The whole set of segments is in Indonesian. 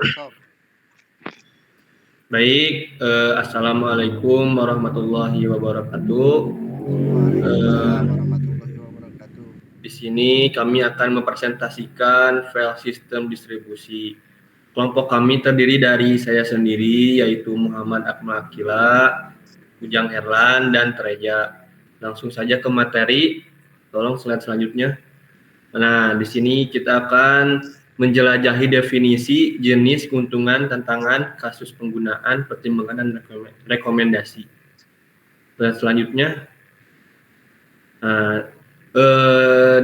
Sok. Baik, Assalamualaikum warahmatullahi wabarakatuh. Waalaikumsalam Eh, warahmatullahi wabarakatuh. di sini kami akan mempresentasikan file sistem distribusi. Kelompok kami terdiri dari saya sendiri, yaitu Muhammad Akmal Akila, Ujang Herlan, dan Tereja. Langsung saja ke materi. Tolong slide selanjutnya. Nah, di sini kita akan menjelajahi definisi, jenis, keuntungan, tantangan, kasus penggunaan, pertimbangan, dan rekomendasi. Dan selanjutnya, nah,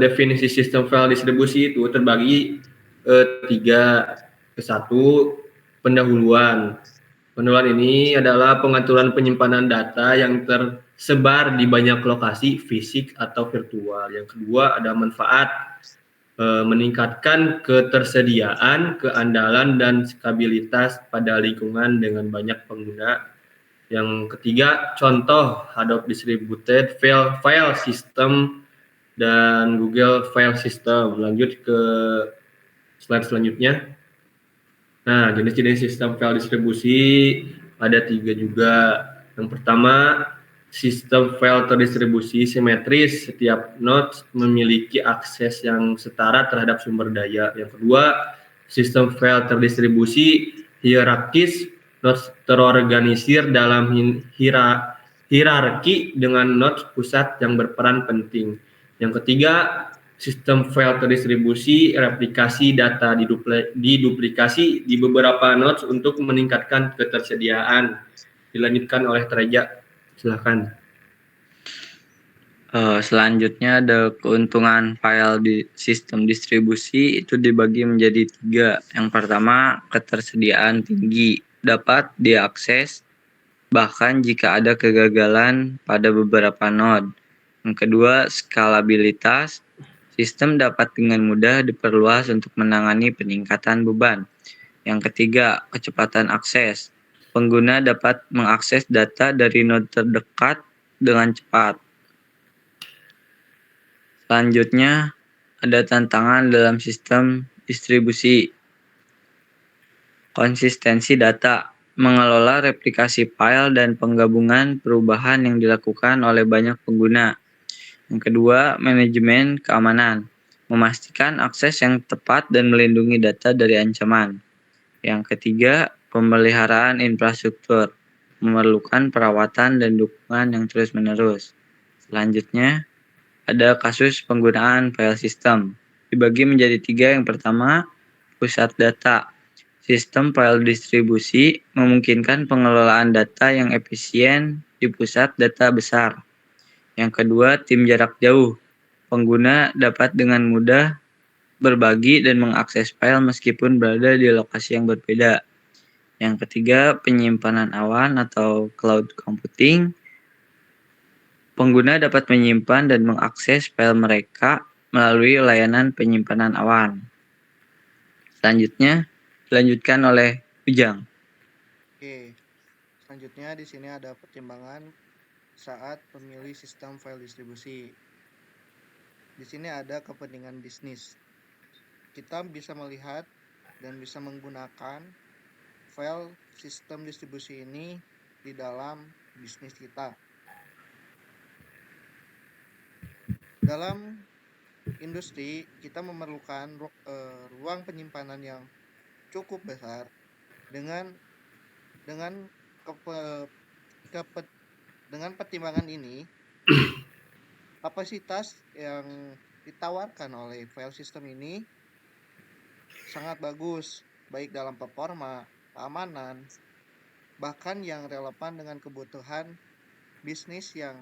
definisi sistem file distribusi itu terbagi tiga. Satu, pendahuluan. Pendahuluan ini adalah pengaturan penyimpanan data yang tersebar di banyak lokasi fisik atau virtual. Yang kedua, ada manfaat, meningkatkan ketersediaan, keandalan, dan stabilitas pada lingkungan dengan banyak pengguna. Yang ketiga, contoh Adobe Distributed File System dan Google File System. Lanjut ke slide selanjutnya. Nah, jenis-jenis sistem file distribusi ada tiga juga. Yang pertama, sistem file terdistribusi simetris. Setiap node memiliki akses yang setara terhadap sumber daya. Yang kedua, sistem file terdistribusi hierarkis. Nodes terorganisir dalam hierarki dengan nodes pusat yang berperan penting. Yang ketiga, sistem file terdistribusi replikasi data diduplikasi di beberapa nodes untuk meningkatkan ketersediaan. Dilanjutkan oleh Tereja. Silakan. Selanjutnya ada keuntungan file di sistem distribusi itu dibagi menjadi tiga. Yang pertama, ketersediaan tinggi dapat diakses bahkan jika ada kegagalan pada beberapa node. Yang kedua, skalabilitas. Sistem dapat dengan mudah diperluas untuk menangani peningkatan beban. Yang ketiga, kecepatan akses. Pengguna dapat mengakses data dari node terdekat dengan cepat. Selanjutnya, ada tantangan dalam sistem distribusi. Konsistensi data, mengelola replikasi file dan penggabungan perubahan yang dilakukan oleh banyak pengguna. Yang kedua, manajemen keamanan, memastikan akses yang tepat dan melindungi data dari ancaman. Yang ketiga, pemeliharaan infrastruktur, memerlukan perawatan dan dukungan yang terus-menerus. Selanjutnya, ada kasus penggunaan file system. Dibagi menjadi tiga. Yang pertama, pusat data. Sistem file distribusi memungkinkan pengelolaan data yang efisien di pusat data besar. Yang kedua, tim jarak jauh. Pengguna dapat dengan mudah berbagi dan mengakses file meskipun berada di lokasi yang berbeda. Yang ketiga, penyimpanan awan atau cloud computing. Pengguna dapat menyimpan dan mengakses file mereka melalui layanan penyimpanan awan. Selanjutnya, dilanjutkan oleh Ujang. Oke. Selanjutnya di sini ada pertimbangan saat memilih sistem file distribusi. Di sini ada kepentingan bisnis. Kita bisa melihat dan bisa menggunakan file sistem distribusi ini di dalam bisnis kita. Dalam industri, kita memerlukan ruang penyimpanan yang cukup besar dengan dengan dengan pertimbangan ini, kapasitas yang ditawarkan oleh file system ini sangat bagus, baik dalam performa, keamanan, bahkan yang relevan dengan kebutuhan bisnis yang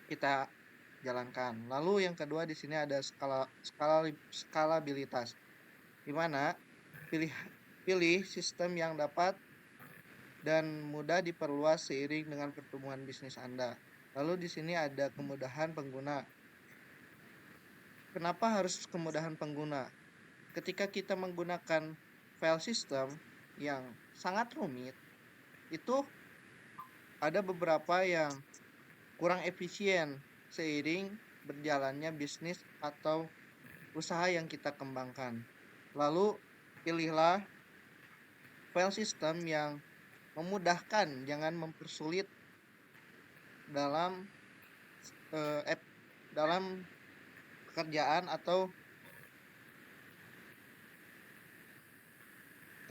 kita jalankan. Lalu yang kedua di sini ada skalabilitas, di mana pilih sistem yang dapat dan mudah diperluas seiring dengan pertumbuhan bisnis Anda. Lalu di sini ada kemudahan pengguna. Kenapa harus kemudahan pengguna? Ketika kita menggunakan file system yang sangat rumit, itu ada beberapa yang kurang efisien seiring berjalannya bisnis atau usaha yang kita kembangkan. Lalu pilihlah file system yang memudahkan, jangan mempersulit dalam dalam pekerjaan atau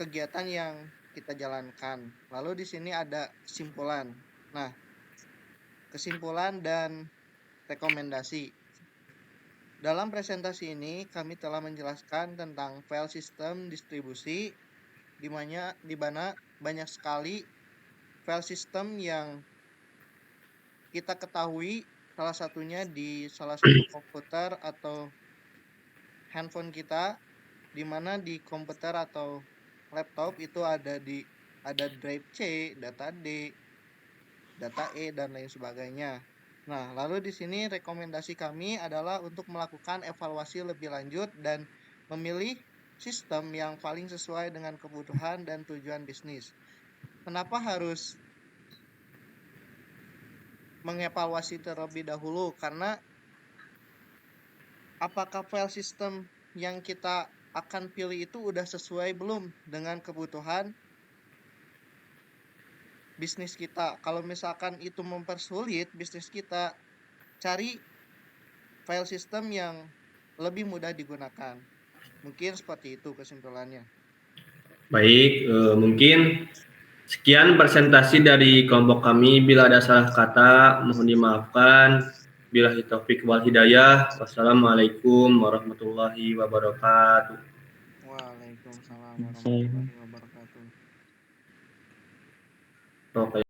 kegiatan yang kita jalankan. Lalu di sini ada kesimpulan. Nah, kesimpulan dan rekomendasi. Dalam presentasi ini kami telah menjelaskan tentang file system distribusi di mana banyak sekali file system yang kita ketahui, salah satunya di salah satu komputer atau handphone kita, di mana di komputer atau laptop itu ada drive C, data D, data E, dan lain sebagainya. Nah, lalu di sini rekomendasi kami adalah untuk melakukan evaluasi lebih lanjut dan memilih sistem yang paling sesuai dengan kebutuhan dan tujuan bisnis. Kenapa harus mengevaluasi terlebih dahulu? Karena apakah file system yang kita akan pilih itu udah sesuai belum dengan kebutuhan bisnis kita? Kalau misalkan itu mempersulit bisnis kita, cari file system yang lebih mudah digunakan. Mungkin seperti itu kesimpulannya. Baik, mungkin sekian presentasi dari kelompok kami. Bila ada salah kata, mohon dimaafkan. Billahi taufik wal hidayah. Wassalamualaikum warahmatullahi wabarakatuh. Waalaikumsalam warahmatullahi wabarakatuh. Oke.